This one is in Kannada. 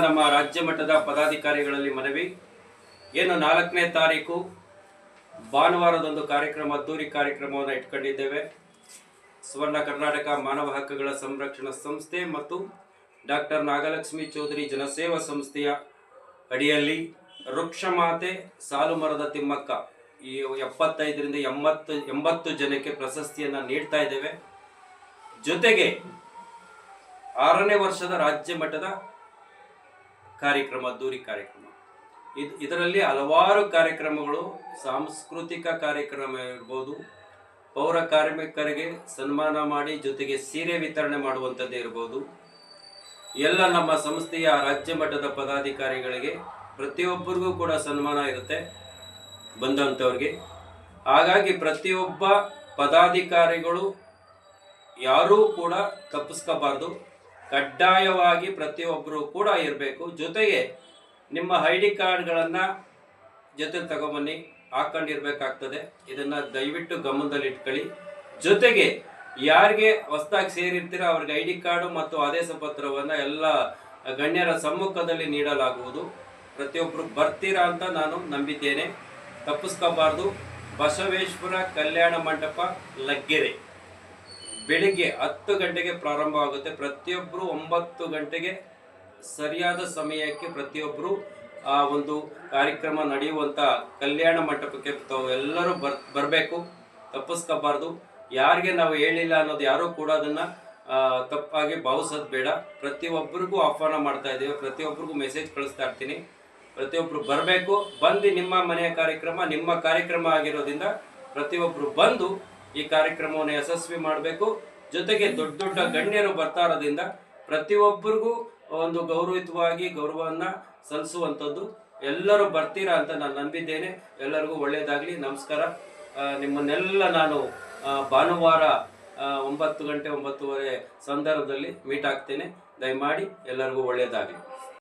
ನಮ್ಮ ರಾಜ್ಯ ಮಟ್ಟದ ಪದಾಧಿಕಾರಿಗಳಲ್ಲಿ ಮನವಿ, ಏನು 4ನೇ ತಾರೀಕು ಭಾನುವಾರದೊಂದು ಕಾರ್ಯಕ್ರಮ, ಅದ್ದೂರಿ ಕಾರ್ಯಕ್ರಮವನ್ನು ಇಟ್ಕೊಂಡಿದ್ದೇವೆ. ಸುವರ್ಣ ಕರ್ನಾಟಕ ಮಾನವ ಹಕ್ಕುಗಳ ಸಂರಕ್ಷಣಾ ಸಂಸ್ಥೆ ಮತ್ತು ಡಾಕ್ಟರ್ ನಾಗಲಕ್ಷ್ಮಿ ಚೌಧರಿ ಜನಸೇವಾ ಸಂಸ್ಥೆಯ ಅಡಿಯಲ್ಲಿ ವೃಕ್ಷಮಾತೆ ಸಾಲು ಮರದ ತಿಮ್ಮಕ್ಕ ಈ 75ರಿಂದ 80 ಜನಕ್ಕೆ ಪ್ರಶಸ್ತಿಯನ್ನು ನೀಡ್ತಾ ಇದ್ದೇವೆ. ಜೊತೆಗೆ 6ನೇ ವರ್ಷದ ರಾಜ್ಯ ಮಟ್ಟದ ಕಾರ್ಯಕ್ರಮ, ಅದ್ದೂರಿ ಕಾರ್ಯಕ್ರಮ. ಇದರಲ್ಲಿ ಹಲವಾರು ಕಾರ್ಯಕ್ರಮಗಳು, ಸಾಂಸ್ಕೃತಿಕ ಕಾರ್ಯಕ್ರಮ ಇರ್ಬೋದು, ಪೌರ ಕಾರ್ಮಿಕರಿಗೆ ಸನ್ಮಾನ ಮಾಡಿ ಜೊತೆಗೆ ಸೀರೆ ವಿತರಣೆ ಮಾಡುವಂಥದ್ದೇ ಇರ್ಬೋದು. ಎಲ್ಲ ನಮ್ಮ ಸಂಸ್ಥೆಯ ರಾಜ್ಯ ಮಟ್ಟದ ಪದಾಧಿಕಾರಿಗಳಿಗೆ ಪ್ರತಿಯೊಬ್ಬರಿಗೂ ಕೂಡ ಸನ್ಮಾನ ಇರುತ್ತೆ ಬಂದಂಥವ್ರಿಗೆ. ಹಾಗಾಗಿ ಪ್ರತಿಯೊಬ್ಬ ಪದಾಧಿಕಾರಿಗಳು ಯಾರೂ ಕೂಡ ತಪ್ಪಿಸ್ಕೋಬಾರ್ದು, ಕಡ್ಡಾಯವಾಗಿ ಪ್ರತಿಯೊಬ್ಬರು ಕೂಡ ಇರಬೇಕು. ಜೊತೆಗೆ ನಿಮ್ಮ ID ಕಾರ್ಡ್ಗಳನ್ನು ಜೊತೆ ತಗೊಂಬನ್ನಿ, ಹಾಕೊಂಡಿರ್ಬೇಕಾಗ್ತದೆ. ಇದನ್ನು ದಯವಿಟ್ಟು ಗಮನದಲ್ಲಿ ಇಟ್ಕೊಳ್ಳಿ. ಜೊತೆಗೆ ಯಾರಿಗೆ ಹೊಸದಾಗಿ ಸೇರಿರ್ತೀರ ಅವ್ರಿಗೆ ID ಕಾರ್ಡು ಮತ್ತು ಆದೇಶ ಪತ್ರವನ್ನು ಎಲ್ಲ ಗಣ್ಯರ ಸಮ್ಮುಖದಲ್ಲಿ ನೀಡಲಾಗುವುದು. ಪ್ರತಿಯೊಬ್ಬರು ಬರ್ತೀರಾ ಅಂತ ನಾನು ನಂಬಿದ್ದೇನೆ, ತಪ್ಪಿಸ್ಕೋಬಾರ್ದು. ಬಸವೇಶ್ವರ ಕಲ್ಯಾಣ ಮಂಟಪ, ಲಗ್ಗೆರೆ, ಬೆಳಿಗ್ಗೆ 10 ಗಂಟೆಗೆ ಪ್ರಾರಂಭ ಆಗುತ್ತೆ. ಪ್ರತಿಯೊಬ್ಬರು 9 ಗಂಟೆಗೆ ಸರಿಯಾದ ಸಮಯಕ್ಕೆ ಪ್ರತಿಯೊಬ್ಬರು ಆ ಒಂದು ಕಾರ್ಯಕ್ರಮ ನಡೆಯುವಂಥ ಕಲ್ಯಾಣ ಮಂಟಪಕ್ಕೆ ಎಲ್ಲರೂ ಬರಬೇಕು, ತಪ್ಪಿಸ್ಕೋಬಾರ್ದು. ಯಾರಿಗೆ ನಾವು ಹೇಳಿಲ್ಲ ಅನ್ನೋದು ಯಾರೂ ಕೂಡ ಅದನ್ನು ತಪ್ಪಾಗಿ ಭಾವಿಸೋದು ಬೇಡ. ಪ್ರತಿಯೊಬ್ಬರಿಗೂ ಆಹ್ವಾನ ಮಾಡ್ತಾ ಇದ್ದೀವಿ, ಪ್ರತಿಯೊಬ್ಬರಿಗೂ ಮೆಸೇಜ್ ಕಳಿಸ್ತಾ ಇರ್ತೀನಿ. ಪ್ರತಿಯೊಬ್ಬರು ಬರಬೇಕು. ಬಂದು ನಿಮ್ಮ ಮನೆಯ ಕಾರ್ಯಕ್ರಮ ನಿಮ್ಮ ಕಾರ್ಯಕ್ರಮ ಆಗಿರೋದ್ರಿಂದ ಪ್ರತಿಯೊಬ್ಬರು ಬಂದು ಈ ಕಾರ್ಯಕ್ರಮವನ್ನು ಯಶಸ್ವಿ ಮಾಡಬೇಕು. ಜೊತೆಗೆ ದೊಡ್ಡ ದೊಡ್ಡ ಗಣ್ಯರು ಬರ್ತಾ ಇರೋದ್ರಿಂದ ಪ್ರತಿಯೊಬ್ಬರಿಗೂ ಒಂದು ಗೌರವಯುತವಾಗಿ ಗೌರವವನ್ನು ಸಲ್ಲಿಸುವಂಥದ್ದು. ಎಲ್ಲರೂ ಬರ್ತೀರಾ ಅಂತ ನಾನು ನಂಬಿದ್ದೇನೆ. ಎಲ್ಲರಿಗೂ ಒಳ್ಳೆಯದಾಗಲಿ. ನಮಸ್ಕಾರ. ನಿಮ್ಮನ್ನೆಲ್ಲ ನಾನು ಭಾನುವಾರ 9 ಗಂಟೆ 9:30 ಸಂದರ್ಭದಲ್ಲಿ ಮೀಟ್ ಆಗ್ತೇನೆ. ದಯಮಾಡಿ ಎಲ್ಲರಿಗೂ ಒಳ್ಳೆಯದಾಗಲಿ.